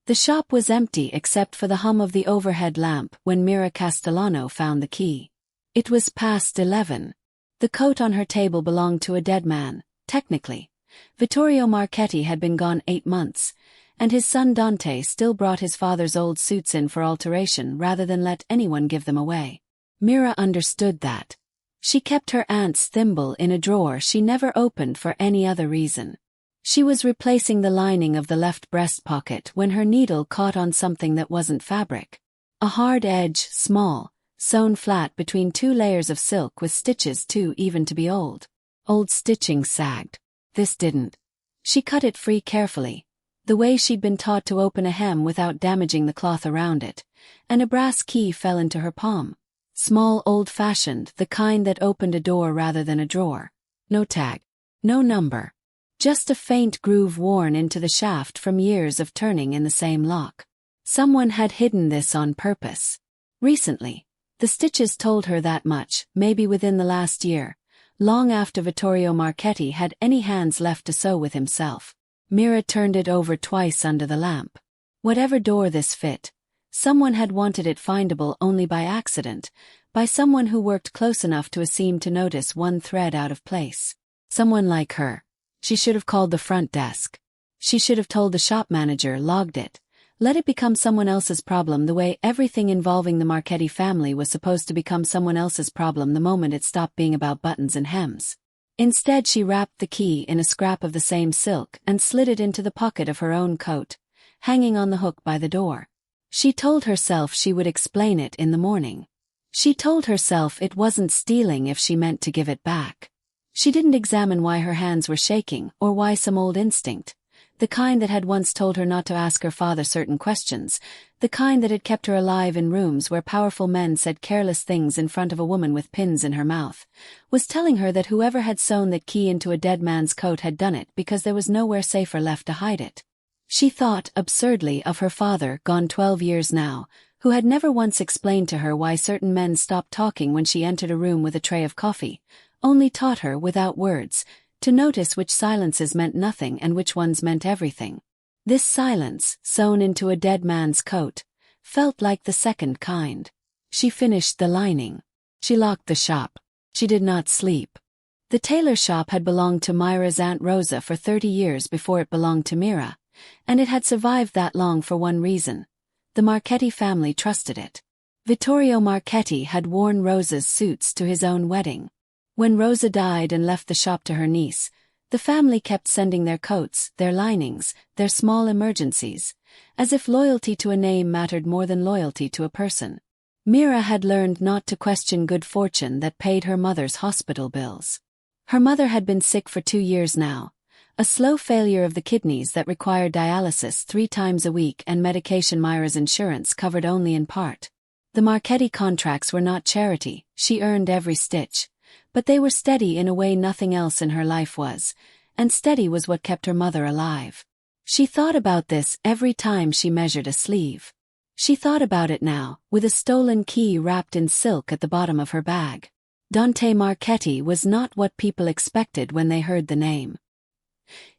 The shop was empty except for the hum of the overhead lamp when Mira Castellano found the key. It was past 11. The coat on her table belonged to a dead man, technically. Vittorio Marchetti had been gone 8 months, and his son Dante still brought his father's old suits in for alteration rather than let anyone give them away. Mira understood that. She kept her aunt's thimble in a drawer she never opened for any other reason. She was replacing the lining of the left breast pocket when her needle caught on something that wasn't fabric. A hard edge, small, sewn flat between 2 layers of silk with stitches too even to be old. Old stitching sagged. This didn't. She cut it free carefully, the way she'd been taught to open a hem without damaging the cloth around it, and a brass key fell into her palm. Small, old-fashioned, the kind that opened a door rather than a drawer. No tag. No number. Just a faint groove worn into the shaft from years of turning in the same lock. Someone had hidden this on purpose. Recently. The stitches told her that much, maybe within the last year, long after Vittorio Marchetti had any hands left to sew with himself. Mira turned it over twice under the lamp. Whatever door this fit, someone had wanted it findable only by accident, by someone who worked close enough to a seam to notice one thread out of place. Someone like her. She should have called the front desk. She should have told the shop manager, logged it. Let it become someone else's problem the way everything involving the Marchetti family was supposed to become someone else's problem the moment it stopped being about buttons and hems. Instead she wrapped the key in a scrap of the same silk and slid it into the pocket of her own coat, hanging on the hook by the door. She told herself she would explain it in the morning. She told herself it wasn't stealing if she meant to give it back. She didn't examine why her hands were shaking or why some old instinct, the kind that had once told her not to ask her father certain questions, the kind that had kept her alive in rooms where powerful men said careless things in front of a woman with pins in her mouth, was telling her that whoever had sewn that key into a dead man's coat had done it because there was nowhere safer left to hide it. She thought, absurdly, of her father, gone 12 years now, who had never once explained to her why certain men stopped talking when she entered a room with a tray of coffee, only taught her, without words, to notice which silences meant nothing and which ones meant everything. This silence, sewn into a dead man's coat, felt like the second kind. She finished the lining. She locked the shop. She did not sleep. The tailor shop had belonged to Mira's Aunt Rosa for 30 years before it belonged to Mira, and it had survived that long for one reason. The Marchetti family trusted it. Vittorio Marchetti had worn Rosa's suits to his own wedding. When Rosa died and left the shop to her niece, the family kept sending their coats, their linings, their small emergencies, as if loyalty to a name mattered more than loyalty to a person. Mira had learned not to question good fortune that paid her mother's hospital bills. Her mother had been sick for 2 years now, a slow failure of the kidneys that required dialysis 3 times a week and medication Mira's insurance covered only in part. The Marchetti contracts were not charity, she earned every stitch. But they were steady in a way nothing else in her life was, and steady was what kept her mother alive. She thought about this every time she measured a sleeve. She thought about it now, with a stolen key wrapped in silk at the bottom of her bag. Dante Marchetti was not what people expected when they heard the name.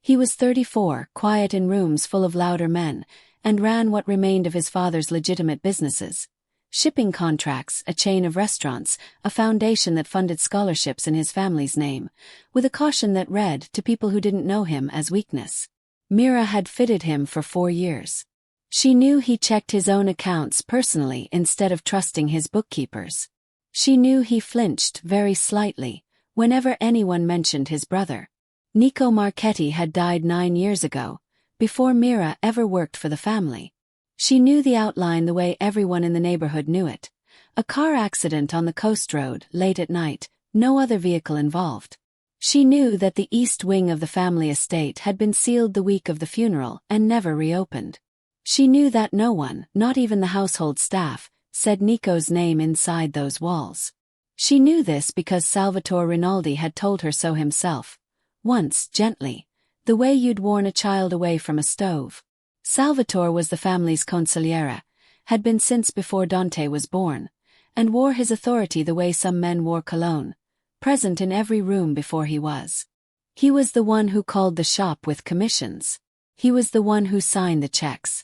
He was 34, quiet in rooms full of louder men, and ran what remained of his father's legitimate businesses. Shipping contracts, a chain of restaurants, a foundation that funded scholarships in his family's name, with a caution that read, to people who didn't know him, as weakness. Mira had fitted him for 4 years. She knew he checked his own accounts personally instead of trusting his bookkeepers. She knew he flinched, very slightly, whenever anyone mentioned his brother. Nico Marchetti had died 9 years ago, before Mira ever worked for the family. She knew the outline the way everyone in the neighborhood knew it. A car accident on the coast road, late at night, no other vehicle involved. She knew that the east wing of the family estate had been sealed the week of the funeral and never reopened. She knew that no one, not even the household staff, said Nico's name inside those walls. She knew this because Salvatore Rinaldi had told her so himself. Once, gently, the way you'd warn a child away from a stove. Salvatore was the family's consigliere, had been since before Dante was born, and wore his authority the way some men wore cologne, present in every room before he was. He was the one who called the shop with commissions. He was the one who signed the checks.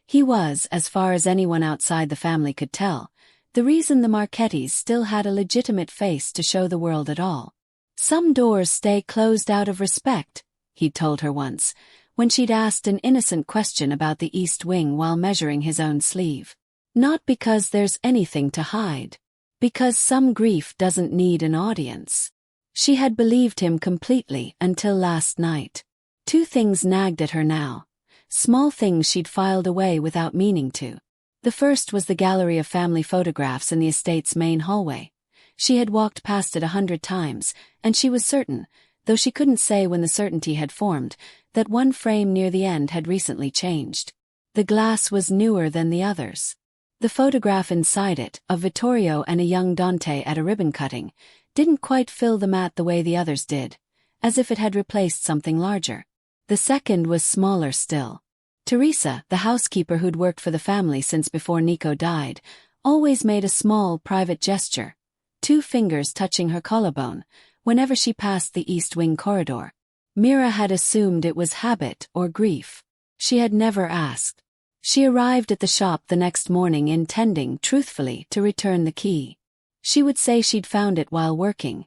He was, as far as anyone outside the family could tell, the reason the Marchettis still had a legitimate face to show the world at all. "Some doors stay closed out of respect," he'd told her once, when she'd asked an innocent question about the East Wing while measuring his own sleeve. "Not because there's anything to hide. Because some grief doesn't need an audience." She had believed him completely until last night. Two things nagged at her now. Small things she'd filed away without meaning to. The first was the gallery of family photographs in the estate's main hallway. She had walked past it 100 times, and she was certain, though she couldn't say when the certainty had formed, that one frame near the end had recently changed. The glass was newer than the others. The photograph inside it, of Vittorio and a young Dante at a ribbon cutting, didn't quite fill the mat the way the others did, as if it had replaced something larger. The second was smaller still. Teresa, the housekeeper who'd worked for the family since before Nico died, always made a small, private gesture, 2 fingers touching her collarbone, whenever she passed the East Wing corridor. Mira had assumed it was habit or grief. She had never asked. She arrived at the shop the next morning intending, truthfully, to return the key. She would say she'd found it while working,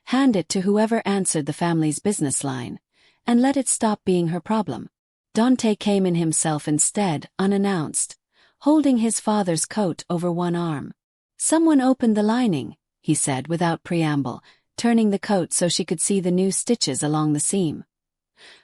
hand it to whoever answered the family's business line, and let it stop being her problem. Dante came in himself instead, unannounced, holding his father's coat over one arm. "Someone opened the lining," he said without preamble, turning the coat so she could see the new stitches along the seam.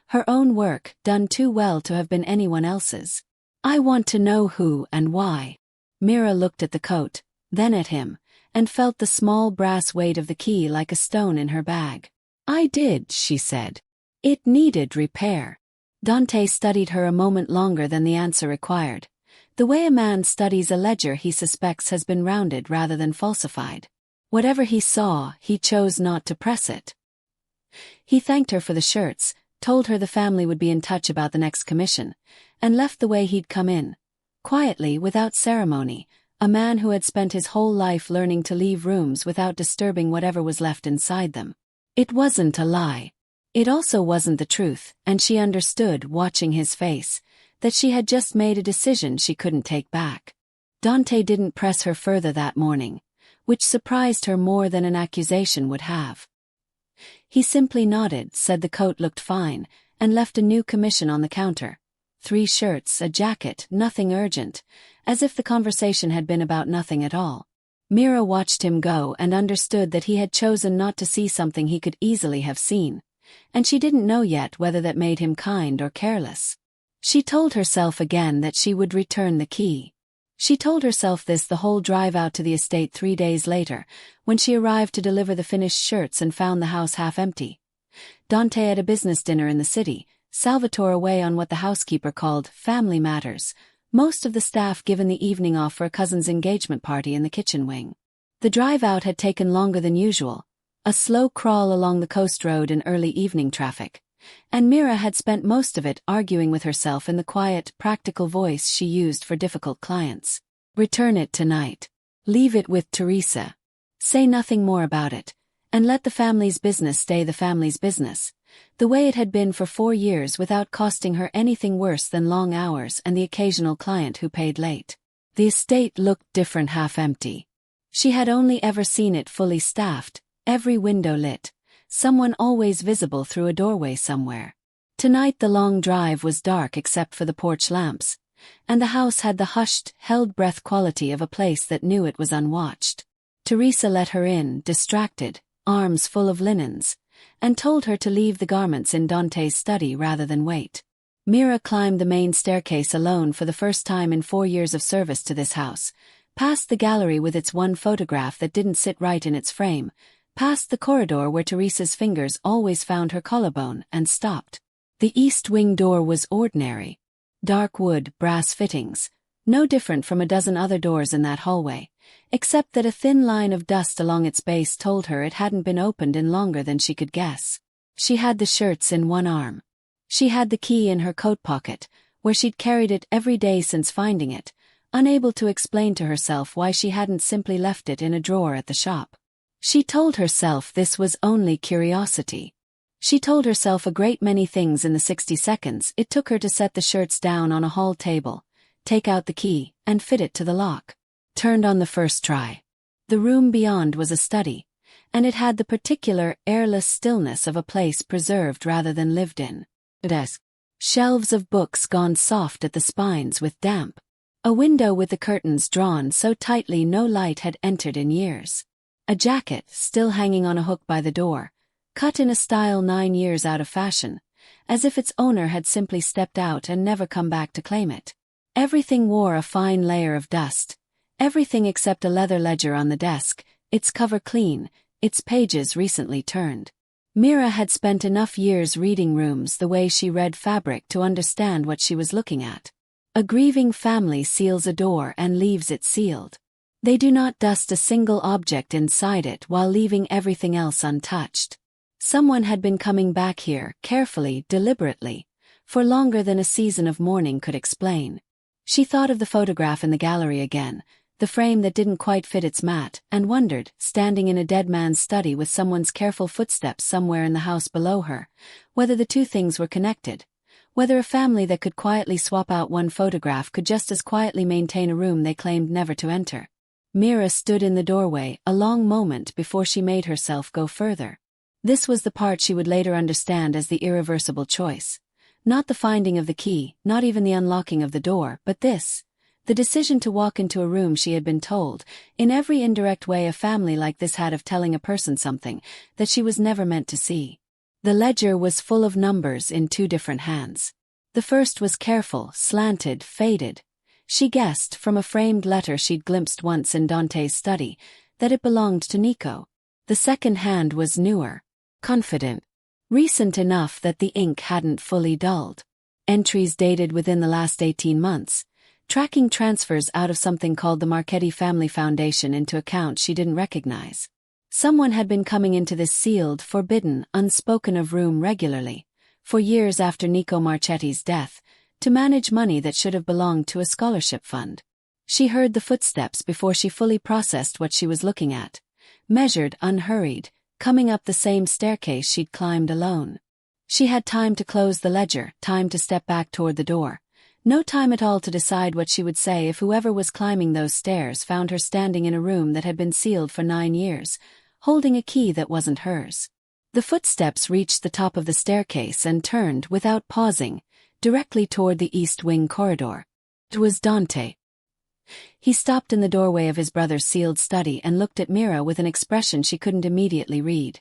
Her own work, done too well to have been anyone else's. "I want to know who and why." Mira looked at the coat, then at him, and felt the small brass weight of the key like a stone in her bag. "I did," she said. "It needed repair." Dante studied her a moment longer than the answer required, the way a man studies a ledger he suspects has been rounded rather than falsified. Whatever he saw, he chose not to press it. He thanked her for the shirts, told her the family would be in touch about the next commission, and left the way he'd come in, quietly, without ceremony, a man who had spent his whole life learning to leave rooms without disturbing whatever was left inside them. It wasn't a lie. It also wasn't the truth, and she understood, watching his face, that she had just made a decision she couldn't take back. Dante didn't press her further that morning, which surprised her more than an accusation would have. He simply nodded, said the coat looked fine, and left a new commission on the counter. 3 shirts, a jacket, nothing urgent, as if the conversation had been about nothing at all. Mira watched him go and understood that he had chosen not to see something he could easily have seen, and she didn't know yet whether that made him kind or careless. She told herself again that she would return the key. She told herself this the whole drive out to the estate 3 days later, when she arrived to deliver the finished shirts and found the house half empty. Dante at a business dinner in the city, Salvatore away on what the housekeeper called family matters, most of the staff given the evening off for a cousin's engagement party in the kitchen wing. The drive out had taken longer than usual, a slow crawl along the coast road in early evening traffic, and Mira had spent most of it arguing with herself in the quiet, practical voice she used for difficult clients. Return it tonight. Leave it with Teresa. Say nothing more about it, and let the family's business stay the family's business, the way it had been for 4 years without costing her anything worse than long hours and the occasional client who paid late. The estate looked different, half empty. She had only ever seen it fully staffed, every window lit, someone always visible through a doorway somewhere. Tonight the long drive was dark except for the porch lamps, and the house had the hushed, held-breath quality of a place that knew it was unwatched. Teresa let her in, distracted, arms full of linens, and told her to leave the garments in Dante's study rather than wait. Mira climbed the main staircase alone for the first time in 4 years of service to this house, past the gallery with its one photograph that didn't sit right in its frame, past the corridor where Teresa's fingers always found her collarbone, and stopped. The east wing door was ordinary. Dark wood, brass fittings, no different from a dozen other doors in that hallway, except that a thin line of dust along its base told her it hadn't been opened in longer than she could guess. She had the shirts in one arm. She had the key in her coat pocket, where she'd carried it every day since finding it, unable to explain to herself why she hadn't simply left it in a drawer at the shop. She told herself this was only curiosity. She told herself a great many things in the 60 seconds it took her to set the shirts down on a hall table, take out the key, and fit it to the lock. Turned on the first try. The room beyond was a study, and it had the particular airless stillness of a place preserved rather than lived in. A desk. Shelves of books gone soft at the spines with damp. A window with the curtains drawn so tightly no light had entered in years. A jacket, still hanging on a hook by the door, cut in a style 9 years out of fashion, as if its owner had simply stepped out and never come back to claim it. Everything wore a fine layer of dust, everything except a leather ledger on the desk, its cover clean, its pages recently turned. Mira had spent enough years reading rooms the way she read fabric to understand what she was looking at. A grieving family seals a door and leaves it sealed. They do not dust a single object inside it while leaving everything else untouched. Someone had been coming back here, carefully, deliberately, for longer than a season of mourning could explain. She thought of the photograph in the gallery again, the frame that didn't quite fit its mat, and wondered, standing in a dead man's study with someone's careful footsteps somewhere in the house below her, whether the two things were connected. Whether a family that could quietly swap out one photograph could just as quietly maintain a room they claimed never to enter. Mira stood in the doorway a long moment before she made herself go further. This was the part she would later understand as the irreversible choice. Not the finding of the key, not even the unlocking of the door, but this. The decision to walk into a room she had been told, in every indirect way a family like this had of telling a person something that she was never meant to see. The ledger was full of numbers in 2 different hands. The first was careful, slanted, faded. She guessed, from a framed letter she'd glimpsed once in Dante's study, that it belonged to Nico. The second hand was newer, confident, recent enough that the ink hadn't fully dulled. Entries dated within the last 18 months, tracking transfers out of something called the Marchetti Family Foundation into accounts she didn't recognize. Someone had been coming into this sealed, forbidden, unspoken of room regularly, for years after Nico Marchetti's death, to manage money that should have belonged to a scholarship fund. She heard the footsteps before she fully processed what she was looking at, measured, unhurried, coming up the same staircase she'd climbed alone. She had time to close the ledger, time to step back toward the door. No time at all to decide what she would say if whoever was climbing those stairs found her standing in a room that had been sealed for 9 years, holding a key that wasn't hers. The footsteps reached the top of the staircase and turned, without pausing, directly toward the east wing corridor. It was Dante. He stopped in the doorway of his brother's sealed study and looked at Mira with an expression she couldn't immediately read.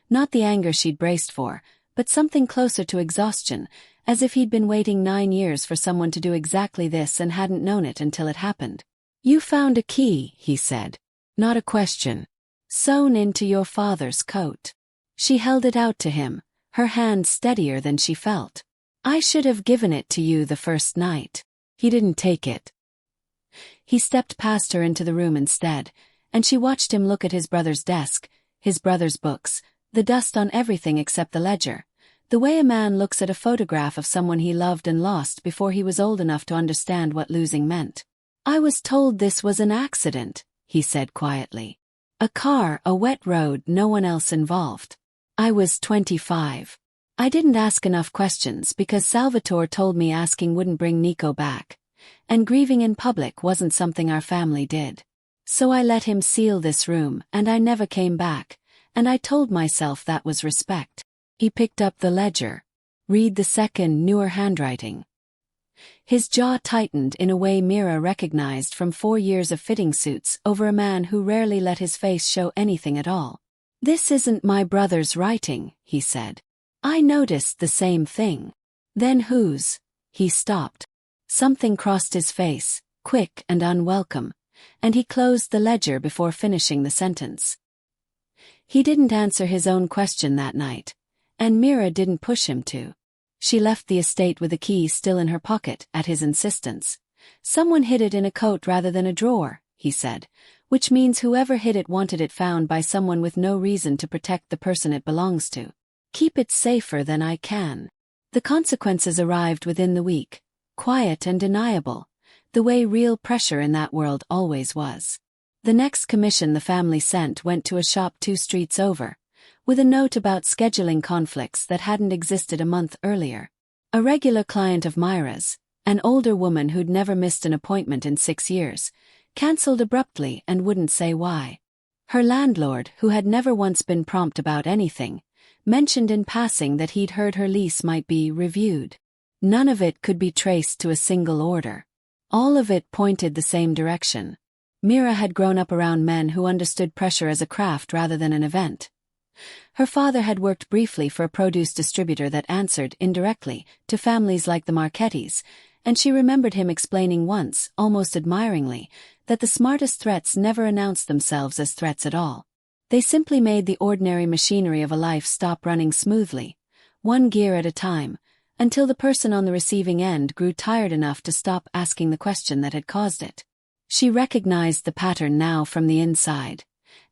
Not the anger she'd braced for, but something closer to exhaustion, as if he'd been waiting 9 years for someone to do exactly this and hadn't known it until it happened. "You found a key," he said. "Not a question. Sewn into your father's coat." She held it out to him, her hand steadier than she felt. "I should have given it to you the first night." He didn't take it. He stepped past her into the room instead, and she watched him look at his brother's desk, his brother's books, the dust on everything except the ledger, the way a man looks at a photograph of someone he loved and lost before he was old enough to understand what losing meant. "I was told this was an accident," he said quietly. "A car, a wet road, no one else involved. I was 25. I didn't ask enough questions because Salvatore told me asking wouldn't bring Nico back, and grieving in public wasn't something our family did. So I let him seal this room, and I never came back, and I told myself that was respect." He picked up the ledger. "Read the second, newer handwriting." His jaw tightened in a way Mira recognized from 4 years of fitting suits over a man who rarely let his face show anything at all. "This isn't my brother's writing," he said. "I noticed the same thing." "Then whose?" He stopped. Something crossed his face, quick and unwelcome, and he closed the ledger before finishing the sentence. He didn't answer his own question that night, and Mira didn't push him to. She left the estate with the key still in her pocket, at his insistence. "Someone hid it in a coat rather than a drawer," he said, "which means whoever hid it wanted it found by someone with no reason to protect the person it belongs to. Keep it safer than I can." The consequences arrived within the week, quiet and deniable, the way real pressure in that world always was. The next commission the family sent went to a shop 2 streets over, with a note about scheduling conflicts that hadn't existed a month earlier. A regular client of Mira's, An older woman who'd never missed an appointment in 6 years, cancelled abruptly and wouldn't say why. Her landlord, who had never once been prompt about anything, mentioned in passing that he'd heard her lease might be reviewed. None of it could be traced to a single order. All of it pointed the same direction. Mira had grown up around men who understood pressure as a craft rather than an event. Her father had worked briefly for a produce distributor that answered, indirectly, to families like the Marchettis, and she remembered him explaining once, almost admiringly, that the smartest threats never announced themselves as threats at all. They simply made the ordinary machinery of a life stop running smoothly, one gear at a time, until the person on the receiving end grew tired enough to stop asking the question that had caused it. She recognized the pattern now from the inside,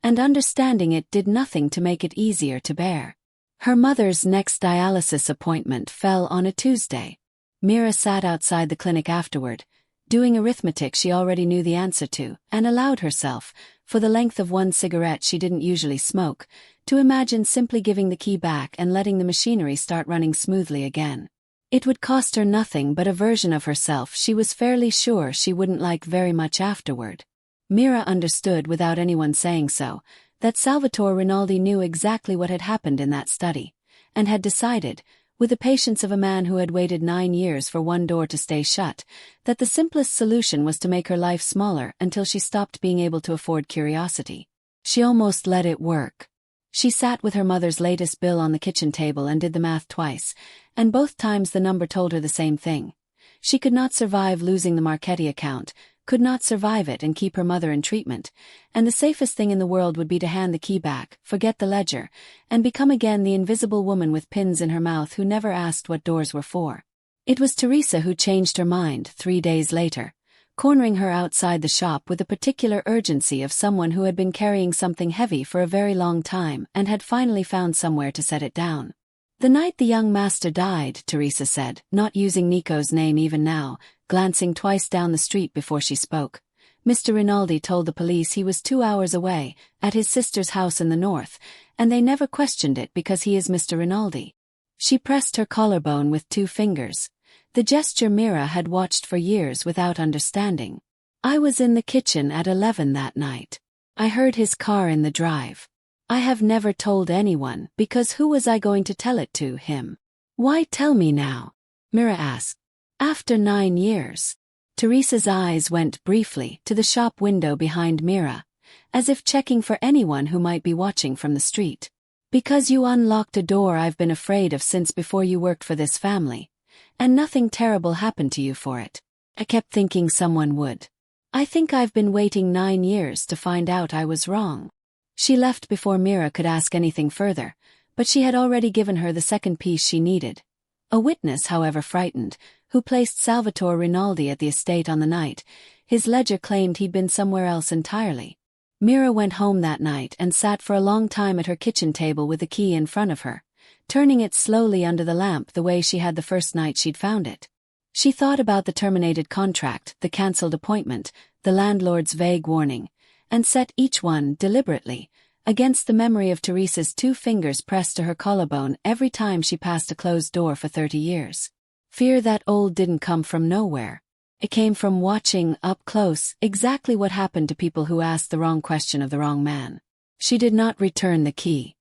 and understanding it did nothing to make it easier to bear. Her mother's next dialysis appointment fell on a Tuesday. Mira sat outside the clinic afterward, doing arithmetic she already knew the answer to, and allowed herself, for the length of one cigarette she didn't usually smoke, to imagine simply giving the key back and letting the machinery start running smoothly again. It would cost her nothing but a version of herself she was fairly sure she wouldn't like very much afterward. Mira understood without anyone saying so, that Salvatore Rinaldi knew exactly what had happened in that study, and had decided, with the patience of a man who had waited 9 years for one door to stay shut, that the simplest solution was to make her life smaller until she stopped being able to afford curiosity. She almost let it work. She sat with her mother's latest bill on the kitchen table and did the math twice, and both times the number told her the same thing. She could not survive losing the Marchetti account, could not survive it and keep her mother in treatment, and the safest thing in the world would be to hand the key back, forget the ledger, and become again the invisible woman with pins in her mouth who never asked what doors were for. It was Teresa who changed her mind 3 days later, cornering her outside the shop with the particular urgency of someone who had been carrying something heavy for a very long time and had finally found somewhere to set it down. "The night the young master died," Teresa said, not using Nico's name even now, glancing twice down the street before she spoke. "Mr. Rinaldi told the police he was 2 hours away, at his sister's house in the north, and they never questioned it because he is Mr. Rinaldi." She pressed her collarbone with 2 fingers, the gesture Mira had watched for years without understanding. "I was in the kitchen at 11 that night. I heard his car in the drive. I have never told anyone because who was I going to tell it to him?" "Why tell me now?" Mira asked. "After 9 years. Teresa's eyes went briefly to the shop window behind Mira, as if checking for anyone who might be watching from the street. "Because you unlocked a door I've been afraid of since before you worked for this family, and nothing terrible happened to you for it. I kept thinking someone would. I think I've been waiting 9 years to find out I was wrong." She left before Mira could ask anything further, but she had already given her the second piece she needed. A witness, however frightened, who placed Salvatore Rinaldi at the estate on the night. His ledger claimed he'd been somewhere else entirely. Mira went home that night and sat for a long time at her kitchen table with the key in front of her, turning it slowly under the lamp the way she had the first night she'd found it. She thought about the terminated contract, the cancelled appointment, the landlord's vague warning, and set each one, deliberately, against the memory of Teresa's 2 fingers pressed to her collarbone every time she passed a closed door for 30 years. Fear that old didn't come from nowhere. It came from watching, up close, exactly what happened to people who asked the wrong question of the wrong man. She did not return the key.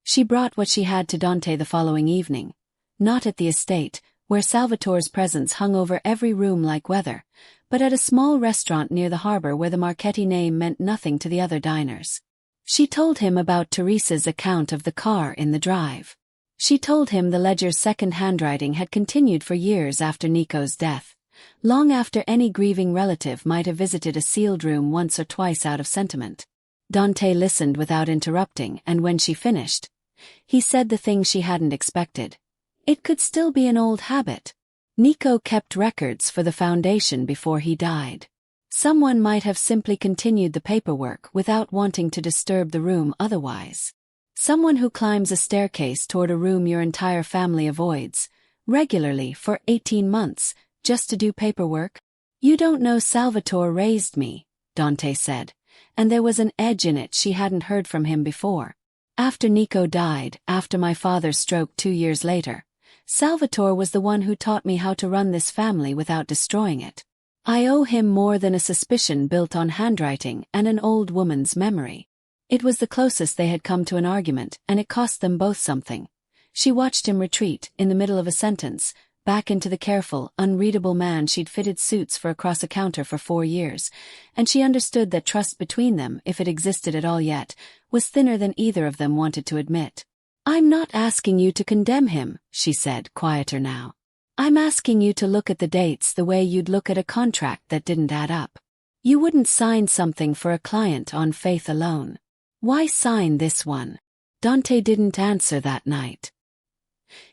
She brought what she had to Dante the following evening, not at the estate, where Salvatore's presence hung over every room like weather, but at a small restaurant near the harbor where the Marchetti name meant nothing to the other diners. She told him about Teresa's account of the car in the drive. She told him the ledger's second handwriting had continued for years after Nico's death, long after any grieving relative might have visited a sealed room once or twice out of sentiment. Dante listened without interrupting, and when she finished, he said the thing she hadn't expected. It could still be an old habit. Nico kept records for the foundation before he died. Someone might have simply continued the paperwork without wanting to disturb the room otherwise. Someone who climbs a staircase toward a room your entire family avoids, regularly for 18 months, just to do paperwork? "You don't know Salvatore raised me," Dante said, and there was an edge in it she hadn't heard from him before. "After Nico died, after my father's stroke 2 years later, Salvatore was the one who taught me how to run this family without destroying it. I owe him more than a suspicion built on handwriting and an old woman's memory. It was the closest they had come to an argument, and it cost them both something. She watched him retreat, in the middle of a sentence, back into the careful, unreadable man she'd fitted suits for across a counter for 4 years, and she understood that trust between them, if it existed at all yet, was thinner than either of them wanted to admit. "I'm not asking you to condemn him," she said, quieter now. "I'm asking you to look at the dates the way you'd look at a contract that didn't add up. You wouldn't sign something for a client on faith alone. Why sign this one?" Dante didn't answer that night.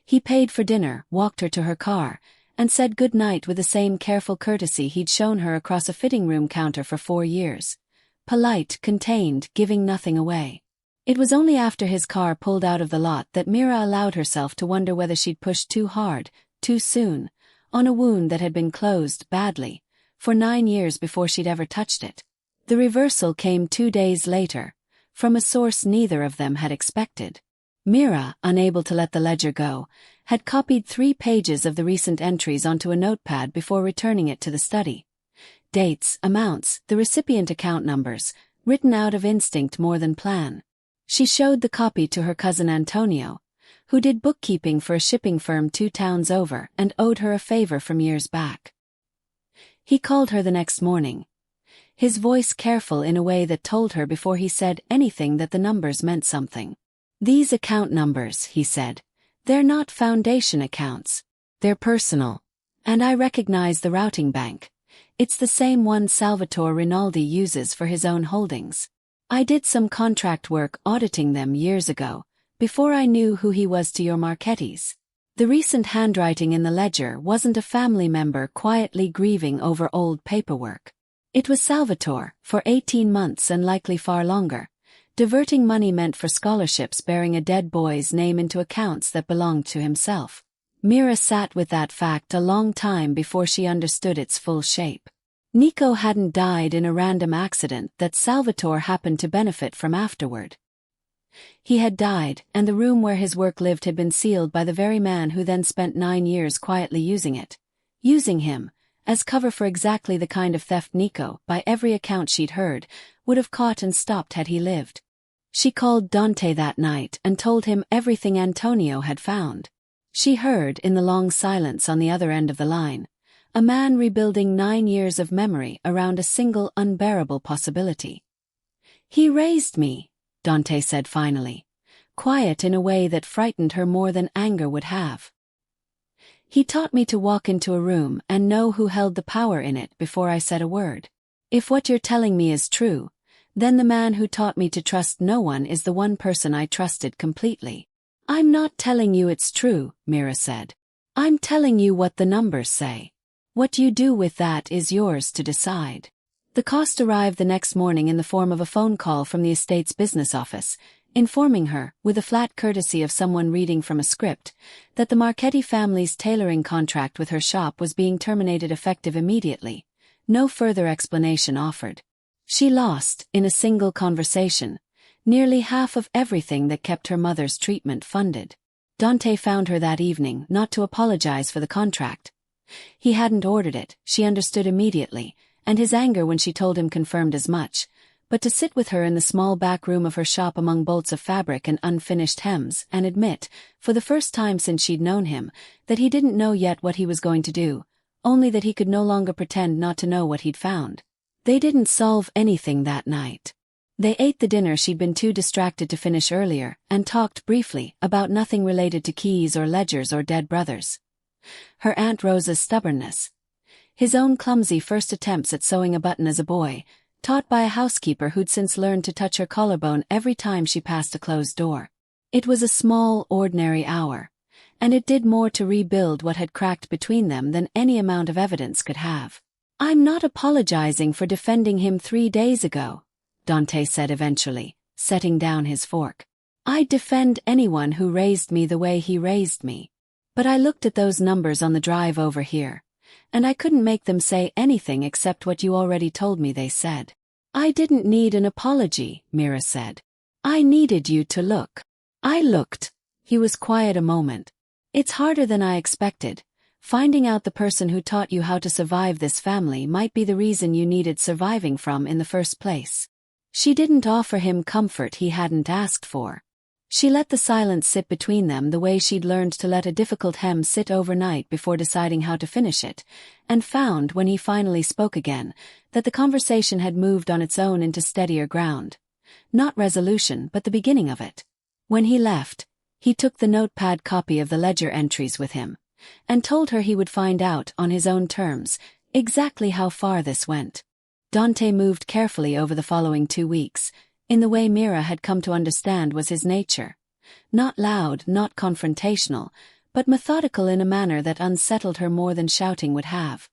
He paid for dinner, walked her to her car, and said good night with the same careful courtesy he'd shown her across a fitting room counter for 4 years. Polite, contained, giving nothing away. It was only after his car pulled out of the lot that Mira allowed herself to wonder whether she'd pushed too hard, too soon, on a wound that had been closed badly, for 9 years before she'd ever touched it. The reversal came 2 days later, from a source neither of them had expected. Mira, unable to let the ledger go, had copied 3 pages of the recent entries onto a notepad before returning it to the study. Dates, amounts, the recipient account numbers, written out of instinct more than plan. She showed the copy to her cousin Antonio, who did bookkeeping for a shipping firm 2 towns over and owed her a favor from years back. He called her the next morning, his voice careful in a way that told her before he said anything that the numbers meant something. "These account numbers," he said, "they're not foundation accounts. They're personal. And I recognize the routing bank. It's the same one Salvatore Rinaldi uses for his own holdings. I did some contract work auditing them years ago, before I knew who he was to your Marchettis. The recent handwriting in the ledger wasn't a family member quietly grieving over old paperwork. It was Salvatore, for 18 months and likely far longer, diverting money meant for scholarships bearing a dead boy's name into accounts that belonged to himself. Mira sat with that fact a long time before she understood its full shape. Nico hadn't died in a random accident that Salvatore happened to benefit from afterward. He had died, and the room where his work lived had been sealed by the very man who then spent 9 years quietly using it. Using him, as cover for exactly the kind of theft Nico, by every account she'd heard, would have caught and stopped had he lived. She called Dante that night and told him everything Antonio had found. She heard, in the long silence on the other end of the line, a man rebuilding 9 years of memory around a single unbearable possibility. "He raised me," Dante said finally, quiet in a way that frightened her more than anger would have. "He taught me to walk into a room and know who held the power in it before I said a word. If what you're telling me is true, then the man who taught me to trust no one is the one person I trusted completely." "I'm not telling you it's true," Mira said. "I'm telling you what the numbers say. What you do with that is yours to decide." The cost arrived the next morning in the form of a phone call from the estate's business office, informing her, with the flat courtesy of someone reading from a script, that the Marchetti family's tailoring contract with her shop was being terminated effective immediately. No further explanation offered. She lost, in a single conversation, nearly half of everything that kept her mother's treatment funded. Dante found her that evening, not to apologize for the contract. He hadn't ordered it, she understood immediately, and his anger when she told him confirmed as much, but to sit with her in the small back room of her shop among bolts of fabric and unfinished hems and admit, for the first time since she'd known him, that he didn't know yet what he was going to do, only that he could no longer pretend not to know what he'd found. They didn't solve anything that night. They ate the dinner she'd been too distracted to finish earlier, and talked briefly about nothing related to keys or ledgers or dead brothers. Her Aunt Rosa's stubbornness. His own clumsy first attempts at sewing a button as a boy, taught by a housekeeper who'd since learned to touch her collarbone every time she passed a closed door. It was a small, ordinary hour, and it did more to rebuild what had cracked between them than any amount of evidence could have. "I'm not apologizing for defending him 3 days ago," Dante said eventually, setting down his fork. "I'd defend anyone who raised me the way he raised me. But I looked at those numbers on the drive over here, and I couldn't make them say anything except what you already told me they said." "I didn't need an apology," Mira said. "I needed you to look." "I looked." He was quiet a moment. It's harder than I expected. Finding out the person who taught you how to survive this family might be the reason you needed surviving from in the first place. She didn't offer him comfort he hadn't asked for. She let the silence sit between them the way she'd learned to let a difficult hem sit overnight before deciding how to finish it, and found, when he finally spoke again, that the conversation had moved on its own into steadier ground. Not resolution, but the beginning of it. When he left, he took the notepad copy of the ledger entries with him, and told her he would find out, on his own terms, exactly how far this went. Dante moved carefully over the following 2 weeks, in the way Mira had come to understand was his nature. Not loud, not confrontational, but methodical in a manner that unsettled her more than shouting would have.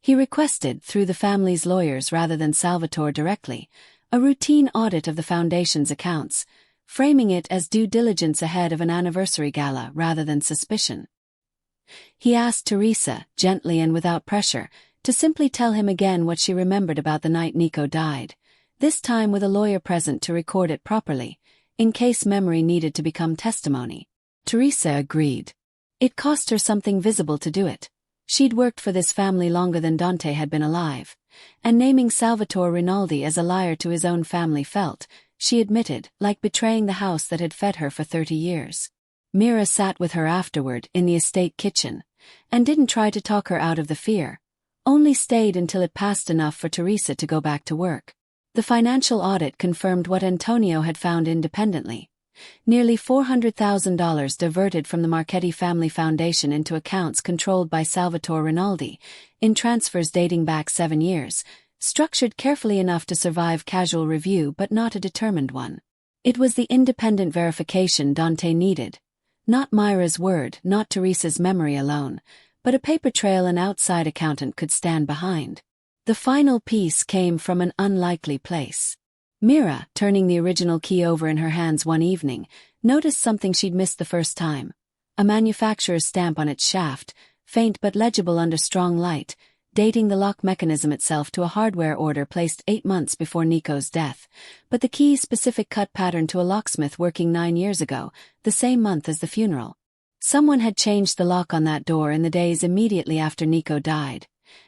He requested, through the family's lawyers rather than Salvatore directly, a routine audit of the foundation's accounts, framing it as due diligence ahead of an anniversary gala rather than suspicion. He asked Teresa, gently and without pressure, to simply tell him again what she remembered about the night Nico died, this time with a lawyer present to record it properly, in case memory needed to become testimony. Teresa agreed. It cost her something visible to do it. She'd worked for this family longer than Dante had been alive, and naming Salvatore Rinaldi as a liar to his own family felt, she admitted, like betraying the house that had fed her for 30 years. Mira sat with her afterward in the estate kitchen, and didn't try to talk her out of the fear, only stayed until it passed enough for Teresa to go back to work. The financial audit confirmed what Antonio had found independently. Nearly $400,000 diverted from the Marchetti family foundation into accounts controlled by Salvatore Rinaldi, in transfers dating back 7 years, structured carefully enough to survive casual review but not a determined one. It was the independent verification Dante needed. Not Mira's word, not Teresa's memory alone, but a paper trail an outside accountant could stand behind. The final piece came from an unlikely place. Mira, turning the original key over in her hands one evening, noticed something she'd missed the first time. A manufacturer's stamp on its shaft, faint but legible under strong light, dating the lock mechanism itself to a hardware order placed 8 months before Nico's death, but the key's specific cut pattern to a locksmith working 9 years ago, the same month as the funeral. Someone had changed the lock on that door in the days immediately after Nico died,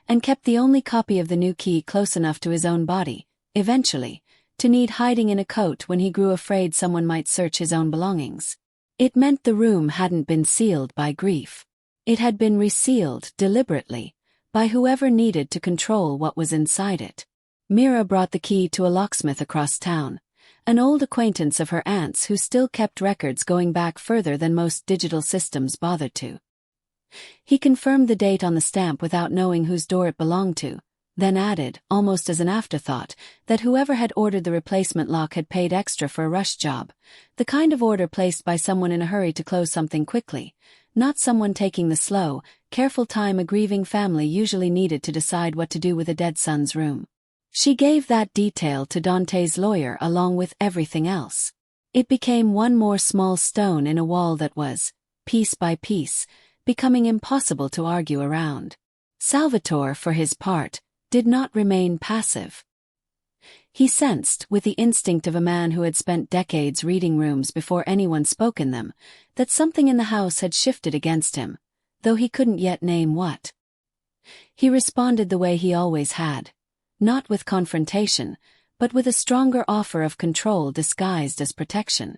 and kept the only copy of the new key close enough to his own body, eventually, to need hiding in a coat when he grew afraid someone might search his own belongings. It meant the room hadn't been sealed by grief. It had been resealed, deliberately, by whoever needed to control what was inside it. Mira brought the key to a locksmith across town, an old acquaintance of her aunt's who still kept records going back further than most digital systems bothered to. He confirmed the date on the stamp without knowing whose door it belonged to, then added, almost as an afterthought, that whoever had ordered the replacement lock had paid extra for a rush job, the kind of order placed by someone in a hurry to close something quickly, not someone taking the slow, careful time a grieving family usually needed to decide what to do with a dead son's room. She gave that detail to Dante's lawyer along with everything else. It became one more small stone in a wall that was, piece by piece, becoming impossible to argue around. Salvatore, for his part, did not remain passive. He sensed, with the instinct of a man who had spent decades reading rooms before anyone spoke in them, that something in the house had shifted against him, though he couldn't yet name what. He responded the way he always had, not with confrontation, but with a stronger offer of control disguised as protection.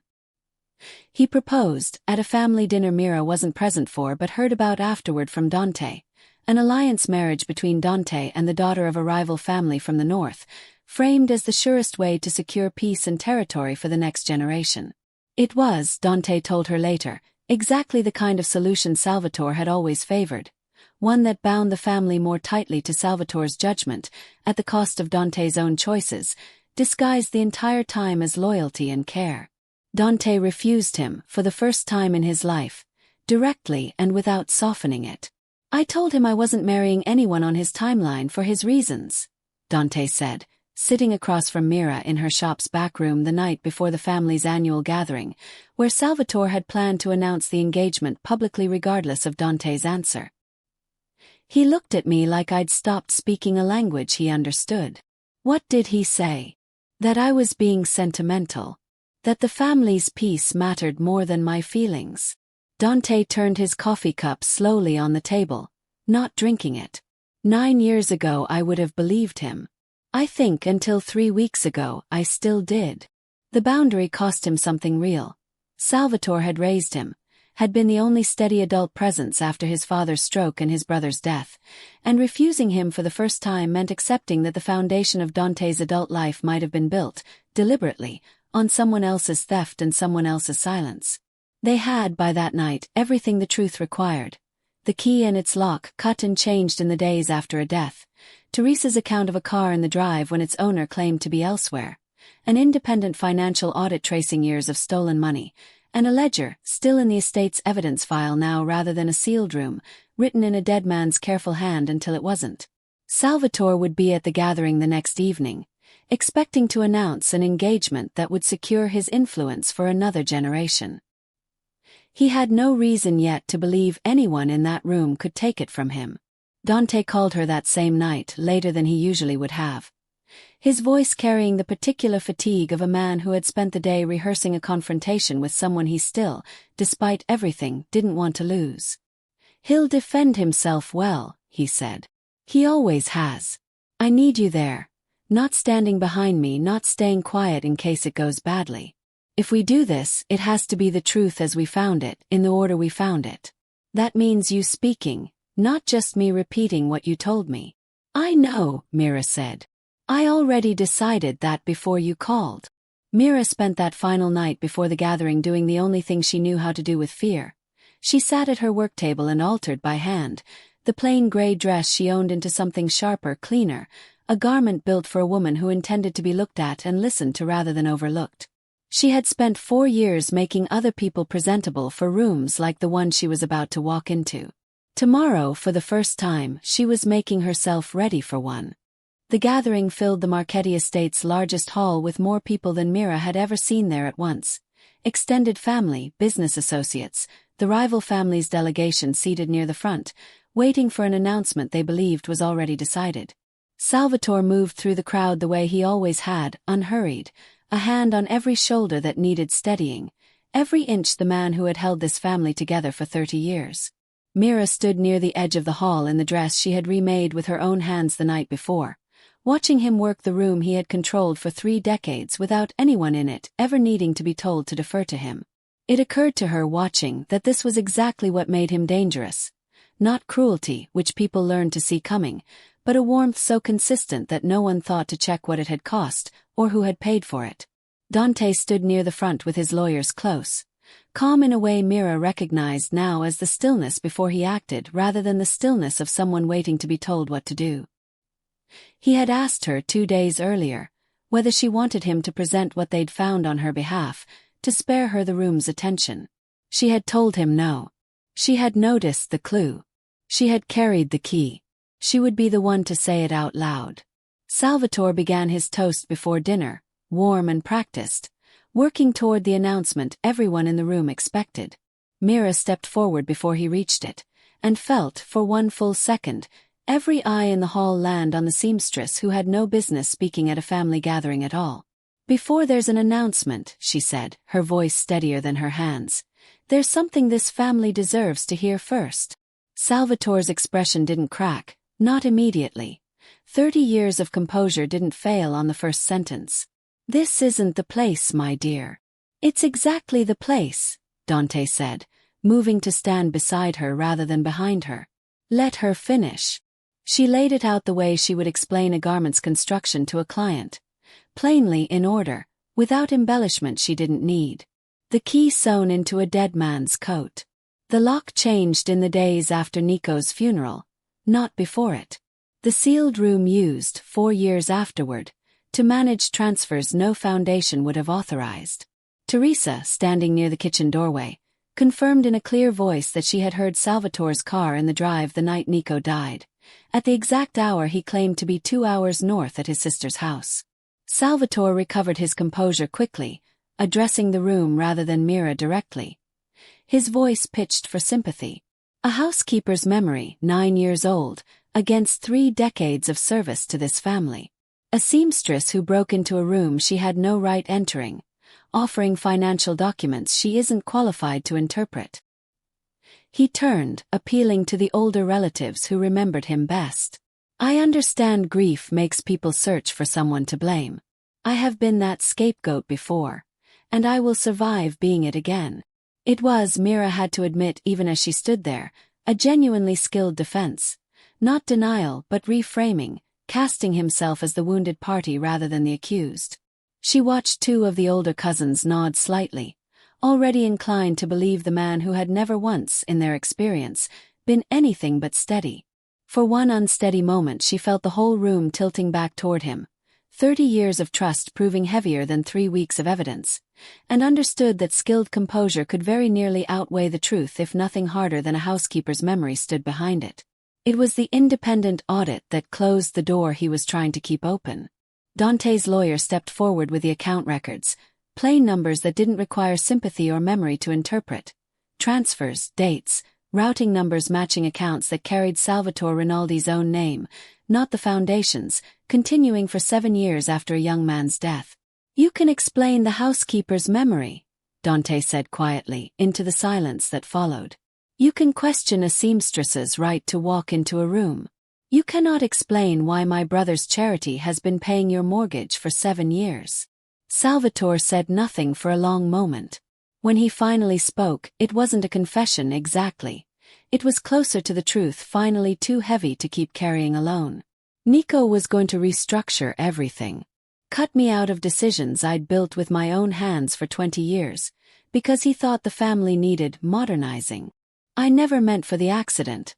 He proposed, at a family dinner Mira wasn't present for but heard about afterward from Dante, an alliance marriage between Dante and the daughter of a rival family from the north, framed as the surest way to secure peace and territory for the next generation. It was, Dante told her later, exactly the kind of solution Salvatore had always favored, one that bound the family more tightly to Salvatore's judgment, at the cost of Dante's own choices, disguised the entire time as loyalty and care. Dante refused him, for the first time in his life, directly and without softening it. "I told him I wasn't marrying anyone on his timeline for his reasons," Dante said, sitting across from Mira in her shop's back room the night before the family's annual gathering, where Salvatore had planned to announce the engagement publicly regardless of Dante's answer. He looked at me like I'd stopped speaking a language he understood. What did he say? That I was being sentimental. That the family's peace mattered more than my feelings. Dante turned his coffee cup slowly on the table, not drinking it. 9 years ago I would have believed him. I think until 3 weeks ago I still did. The boundary cost him something real. Salvatore had raised him, had been the only steady adult presence after his father's stroke and his brother's death, and refusing him for the first time meant accepting that the foundation of Dante's adult life might have been built, deliberately, on someone else's theft and someone else's silence. They had, by that night, everything the truth required. The key and its lock cut and changed in the days after a death, Teresa's account of a car in the drive when its owner claimed to be elsewhere, an independent financial audit tracing years of stolen money, and a ledger, still in the estate's evidence file now rather than a sealed room, written in a dead man's careful hand until it wasn't. Salvatore would be at the gathering the next evening, expecting to announce an engagement that would secure his influence for another generation. He had no reason yet to believe anyone in that room could take it from him. Dante called her that same night, later than he usually would have, his voice carrying the particular fatigue of a man who had spent the day rehearsing a confrontation with someone he still, despite everything, didn't want to lose. "He'll defend himself well," he said. "He always has. I need you there. Not standing behind me, not staying quiet in case it goes badly. If we do this, it has to be the truth as we found it, in the order we found it. That means you speaking, not just me repeating what you told me." "I know," Mira said. "I already decided that before you called." Mira spent that final night before the gathering doing the only thing she knew how to do with fear. She sat at her work table and altered by hand the plain gray dress she owned into something sharper, cleaner, a garment built for a woman who intended to be looked at and listened to rather than overlooked. She had spent 4 years making other people presentable for rooms like the one she was about to walk into. Tomorrow, for the first time, she was making herself ready for one. The gathering filled the Marchetti estate's largest hall with more people than Mira had ever seen there at once. Extended family, business associates, the rival family's delegation seated near the front, waiting for an announcement they believed was already decided. Salvatore moved through the crowd the way he always had, unhurried, a hand on every shoulder that needed steadying, every inch the man who had held this family together for 30 years. Mira stood near the edge of the hall in the dress she had remade with her own hands the night before, watching him work the room he had controlled for 3 decades without anyone in it ever needing to be told to defer to him. It occurred to her watching that this was exactly what made him dangerous. Not cruelty, which people learned to see coming, but a warmth so consistent that no one thought to check what it had cost, or who had paid for it. Dante stood near the front with his lawyers close, calm in a way Mira recognized now as the stillness before he acted rather than the stillness of someone waiting to be told what to do. He had asked her 2 days earlier whether she wanted him to present what they'd found on her behalf, to spare her the room's attention. She had told him no. She had noticed the clue. She had carried the key. She would be the one to say it out loud. Salvatore began his toast before dinner, warm and practiced, working toward the announcement everyone in the room expected. Mira stepped forward before he reached it, and felt, for one full second, every eye in the hall land on the seamstress who had no business speaking at a family gathering at all. "Before there's an announcement," she said, her voice steadier than her hands, "there's something this family deserves to hear first." Salvatore's expression didn't crack, not immediately. 30 years of composure didn't fail on the first sentence. "This isn't the place, my dear." "It's exactly the place," Dante said, moving to stand beside her rather than behind her. "Let her finish." She laid it out the way she would explain a garment's construction to a client. Plainly in order, without embellishment she didn't need. The key sewn into a dead man's coat. The lock changed in the days after Nico's funeral, not before it. The sealed room used, 4 years afterward, to manage transfers no foundation would have authorized. Teresa, standing near the kitchen doorway, confirmed in a clear voice that she had heard Salvatore's car in the drive the night Nico died, at the exact hour he claimed to be 2 hours north at his sister's house. Salvatore recovered his composure quickly, addressing the room rather than Mira directly. His voice pitched for sympathy. A housekeeper's memory, 9 years old, against 3 decades of service to this family. A seamstress who broke into a room she had no right entering, offering financial documents she isn't qualified to interpret. He turned, appealing to the older relatives who remembered him best. I understand grief makes people search for someone to blame. I have been that scapegoat before, and I will survive being it again. It was, Mira had to admit even as she stood there, a genuinely skilled defense. Not denial but reframing, casting himself as the wounded party rather than the accused. She watched two of the older cousins nod slightly, already inclined to believe the man who had never once, in their experience, been anything but steady. For one unsteady moment she felt the whole room tilting back toward him, 30 years of trust proving heavier than 3 weeks of evidence, and understood that skilled composure could very nearly outweigh the truth if nothing harder than a housekeeper's memory stood behind it. It was the independent audit that closed the door he was trying to keep open. Dante's lawyer stepped forward with the account records, plain numbers that didn't require sympathy or memory to interpret. Transfers, dates, routing numbers matching accounts that carried Salvatore Rinaldi's own name, not the foundation's, continuing for 7 years after a young man's death. You can explain the housekeeper's memory, Dante said quietly, into the silence that followed. You can question a seamstress's right to walk into a room. You cannot explain why my brother's charity has been paying your mortgage for 7 years. Salvatore said nothing for a long moment. When he finally spoke, it wasn't a confession exactly. It was closer to the truth, finally too heavy to keep carrying alone. Nico was going to restructure everything. Cut me out of decisions I'd built with my own hands for 20 years, because he thought the family needed modernizing. I never meant for the accident.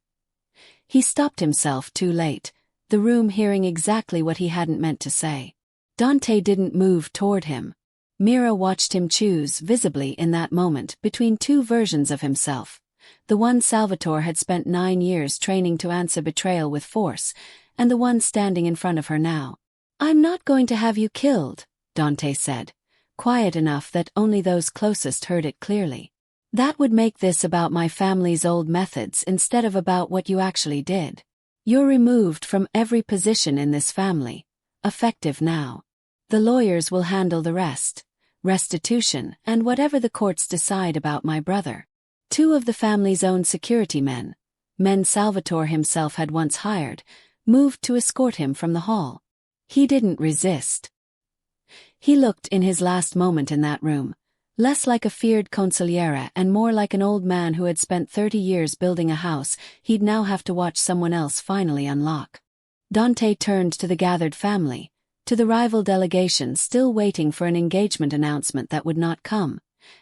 He stopped himself too late, the room hearing exactly what he hadn't meant to say. Dante didn't move toward him. Mira watched him choose, visibly in that moment, between two versions of himself. The one Salvatore had spent 9 years training to answer betrayal with force, and the one standing in front of her now. I'm not going to have you killed, Dante said, quiet enough that only those closest heard it clearly. That would make this about my family's old methods instead of about what you actually did. You're removed from every position in this family. Effective now. The lawyers will handle the rest. Restitution, and whatever the courts decide about my brother. 2 of the family's own security men Salvatore himself had once hired, moved to escort him from the hall. He didn't resist. He looked, in his last moment in that room, less like a feared consigliere and more like an old man who had spent 30 years building a house he'd now have to watch someone else finally unlock. Dante turned to the gathered family, to the rival delegation still waiting for an engagement announcement that would not come,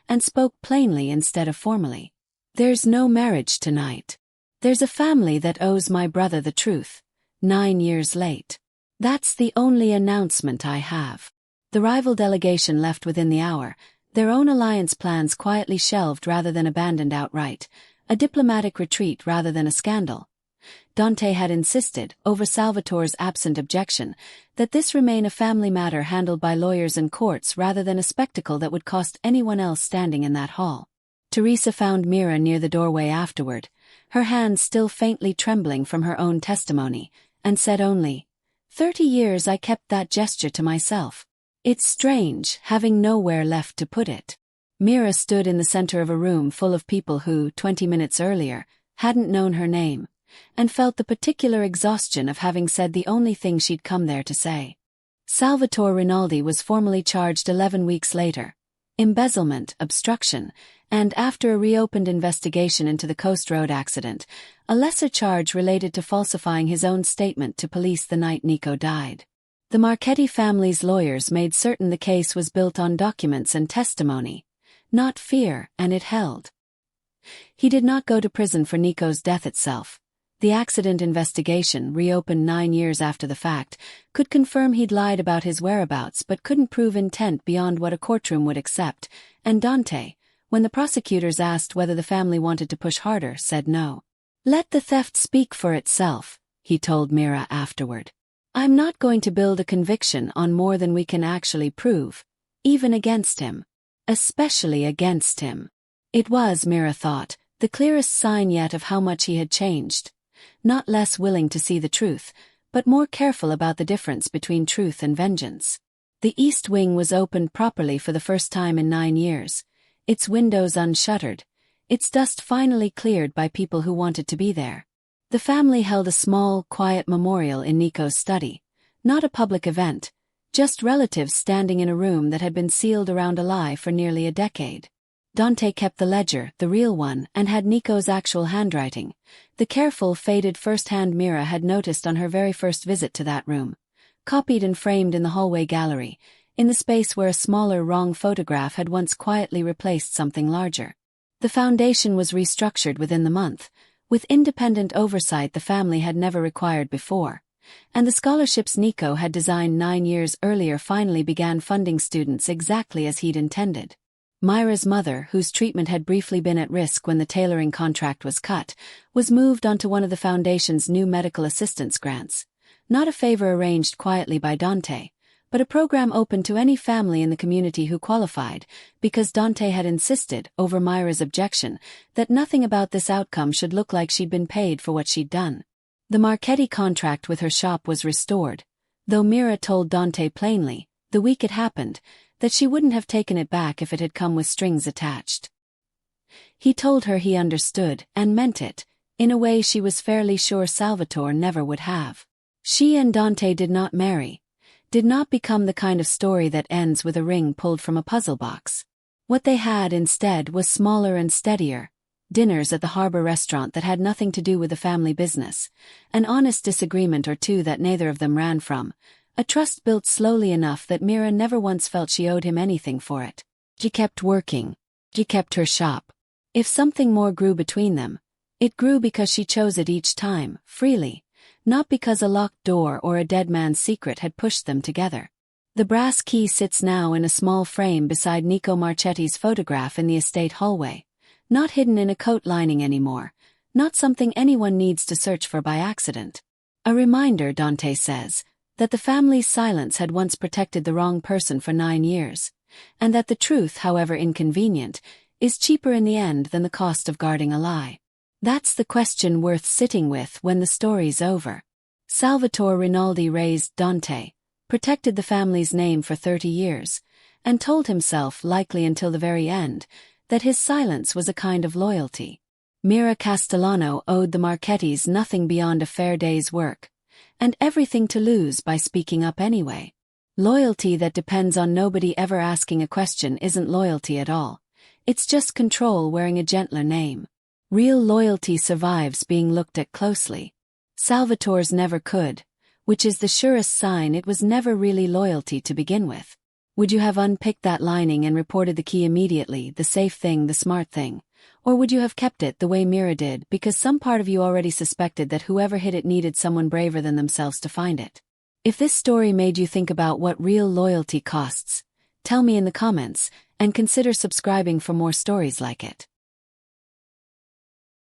and spoke plainly instead of formally. There's no marriage tonight. There's a family that owes my brother the truth, 9 years late. That's the only announcement I have. The rival delegation left within the hour, their own alliance plans quietly shelved rather than abandoned outright, a diplomatic retreat rather than a scandal. Dante had insisted, over Salvatore's absent objection, that this remain a family matter handled by lawyers and courts rather than a spectacle that would cost anyone else standing in that hall. Teresa found Mira near the doorway afterward, her hands still faintly trembling from her own testimony, and said only, 30 years I kept that gesture to myself. It's strange, having nowhere left to put it. Mira stood in the center of a room full of people who, 20 minutes earlier, hadn't known her name, and felt the particular exhaustion of having said the only thing she'd come there to say. Salvatore Rinaldi was formally charged 11 weeks later. Embezzlement, obstruction, and after a reopened investigation into the Coast Road accident, a lesser charge related to falsifying his own statement to police the night Nico died. The Marchetti family's lawyers made certain the case was built on documents and testimony, not fear, and it held. He did not go to prison for Nico's death itself. The accident investigation, reopened 9 years after the fact, could confirm he'd lied about his whereabouts but couldn't prove intent beyond what a courtroom would accept, and Dante, when the prosecutors asked whether the family wanted to push harder, said no. Let the theft speak for itself, he told Mira afterward. I'm not going to build a conviction on more than we can actually prove, even against him. Especially against him. It was, Mira thought, the clearest sign yet of how much he had changed. Not less willing to see the truth, but more careful about the difference between truth and vengeance. The east wing was opened properly for the first time in 9 years, its windows unshuttered, its dust finally cleared by people who wanted to be there. The family held a small, quiet memorial in Nico's study. Not a public event, just relatives standing in a room that had been sealed around a lie for nearly a decade. Dante kept the ledger, the real one, and had Nico's actual handwriting, the careful, faded first-hand Mira had noticed on her very first visit to that room. Copied and framed in the hallway gallery, in the space where a smaller, wrong photograph had once quietly replaced something larger. The foundation was restructured within the month, with independent oversight the family had never required before. And the scholarships Nico had designed 9 years earlier finally began funding students exactly as he'd intended. Mira's mother, whose treatment had briefly been at risk when the tailoring contract was cut, was moved onto one of the foundation's new medical assistance grants. Not a favor arranged quietly by Dante, but a program open to any family in the community who qualified, because Dante had insisted, over Mira's objection, that nothing about this outcome should look like she'd been paid for what she'd done. The Marchetti contract with her shop was restored, though Mira told Dante plainly, the week it happened, that she wouldn't have taken it back if it had come with strings attached. He told her he understood, and meant it, in a way she was fairly sure Salvatore never would have. She and Dante did not marry, did not become the kind of story that ends with a ring pulled from a puzzle box. What they had instead was smaller and steadier, dinners at the harbor restaurant that had nothing to do with the family business, an honest disagreement or two that neither of them ran from, a trust built slowly enough that Mira never once felt she owed him anything for it. She kept working. She kept her shop. If something more grew between them, it grew because she chose it each time, freely, not because a locked door or a dead man's secret had pushed them together. The brass key sits now in a small frame beside Nico Marchetti's photograph in the estate hallway, not hidden in a coat lining anymore, not something anyone needs to search for by accident. A reminder, Dante says, that the family's silence had once protected the wrong person for 9 years, and that the truth, however inconvenient, is cheaper in the end than the cost of guarding a lie. That's the question worth sitting with when the story's over. Salvatore Rinaldi raised Dante, protected the family's name for 30 years, and told himself, likely until the very end, that his silence was a kind of loyalty. Mira Castellano owed the Marchettis nothing beyond a fair day's work, and everything to lose by speaking up anyway. Loyalty that depends on nobody ever asking a question isn't loyalty at all. It's just control wearing a gentler name. Real loyalty survives being looked at closely. Salvatore's never could, which is the surest sign it was never really loyalty to begin with. Would you have unpicked that lining and reported the key immediately, the safe thing, the smart thing? Or would you have kept it the way Mira did, because some part of you already suspected that whoever hid it needed someone braver than themselves to find it? If this story made you think about what real loyalty costs, tell me in the comments, and consider subscribing for more stories like it.